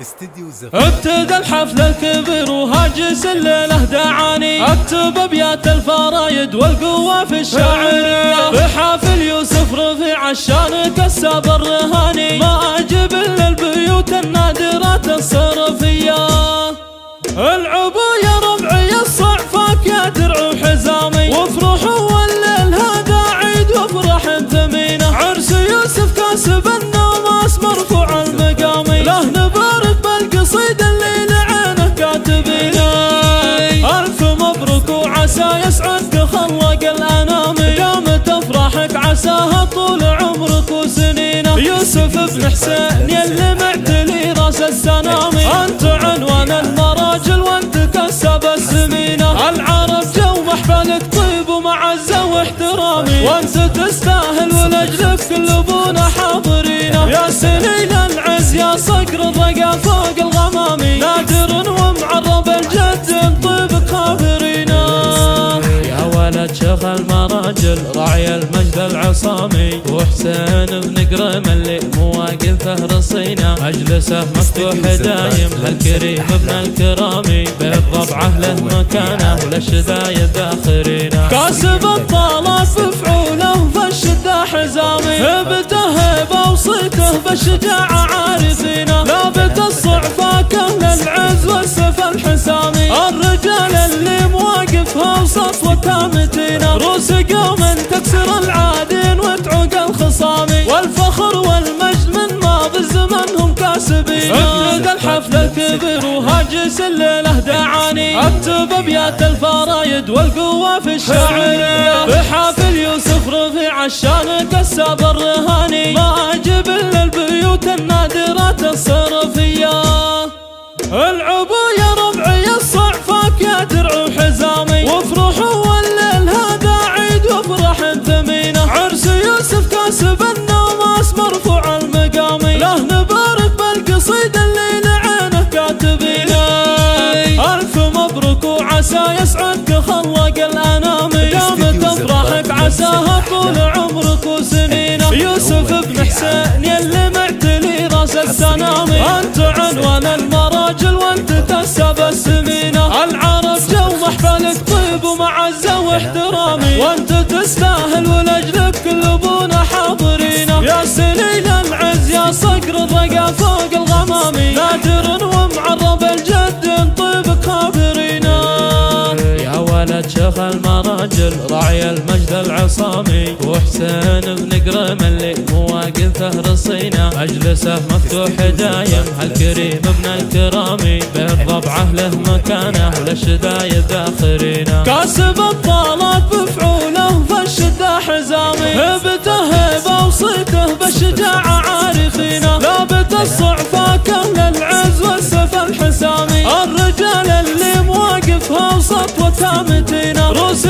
استديو زفاف. ابتدى الحفل الكبير وهاجس الليله دعاني، اكتب ابيات الفرايد والقوه في الشاعريه، بحافل يوسف رفيع عشان كسب الرهاني، ما اجيب الا البيوت النادرات الصرفيه. العبوا يا ربعي الصعفاك يا درع وحزامي، وافرحوا والليل هذا عيد وافرح ثمينه، عرس يوسف كاسب الناموس مرفوع المقامي، له نبارك بالقصيد اللي لعينه كاتبينه. الف مبروك وعسى يسعدك خلق الانام، قامت افراحك عساها طول عمرك وسنينه. يوسف بن حسين يلي معتلي راس السنامي، انت عنوان المراجل وانت كسب السمينه. العرب جو محفلك طيب ومعزه واحترامي، وانت تستاهل ولاجلك كل ابونا حاضرينه. يا سنين العز يا صقر الرقا فوق الغمامي، نادر ومعرب الجد طيبك خابرينه. يا ولد شيخ المراجل راعي المجد العصامي، وحسين بن قريم اللي مواقفه رصينه، مجلسه مفتوح دايم هالكريم ابن الكرامي، بالضبعه له مكانه وللشدايد داخرينه. كاسب الطالات بفعوله فالشده حزامي، هبته هيبه وصيته بالشجاعه عارفينه، لابت الصعفاك اهل العز والسيف الحسامي، الرجال اللي مواقفها وسطوتها متينه، روس قوم تكسر العادين وتعوق الخصامي، والفخر والمجد من ماضي زمنهم كاسبين. ابتدى الحفل الكبير وهاجس الليله دعاني، اكتب ابيات الفرايد والقوه في الشاعريه، بحافل يوسف رفيع عشان كسب الرهاني، ما اجيب الا البيوت النادرات الصرفيه. العبوا يا ربعي الصعفاك يا درع وحزامي، وافرحوا والليل هذا عيد وافرح ثمينه، عرس يوسف كاسب الناموس مرفوع المقامي، له نبارك بالقصيد اللي لعينه كاتبينه. الف مبروك وعسى يسعدك خلق الانام، قامت افراحك عساها طول عمرك وسنينه. يوسف بن حسين يلي معتلي راس السنامي، انت عنوان المراجل وانت كسب السمينه. العرب جو محفلك طيب ومعزه واحترامي، وانت تستاهل ولاجلك كل ابونا حاضرينه. يا سنين العز يا صقر الرقا فوق الغمامي، نادر ومعرب الجد طيبك خابرينه. يا ولد شيخ المراجل راعي المجد العصامي، وحسين بن قريم اللي مواقفه رصينه، مجلسه مفتوح دايم هالكريم ابن الكرامي، بالضبعه له مكانه وللشدايد داخرينه. كاسب الطالات بفعوله فالشده حزامي، هبته هيبه وصيته بالشجاعه عارفينه، لابت الصعفاك اهل العز والسيف الحسامي، الرجال اللي مواقفها وسطوتها متينه، روس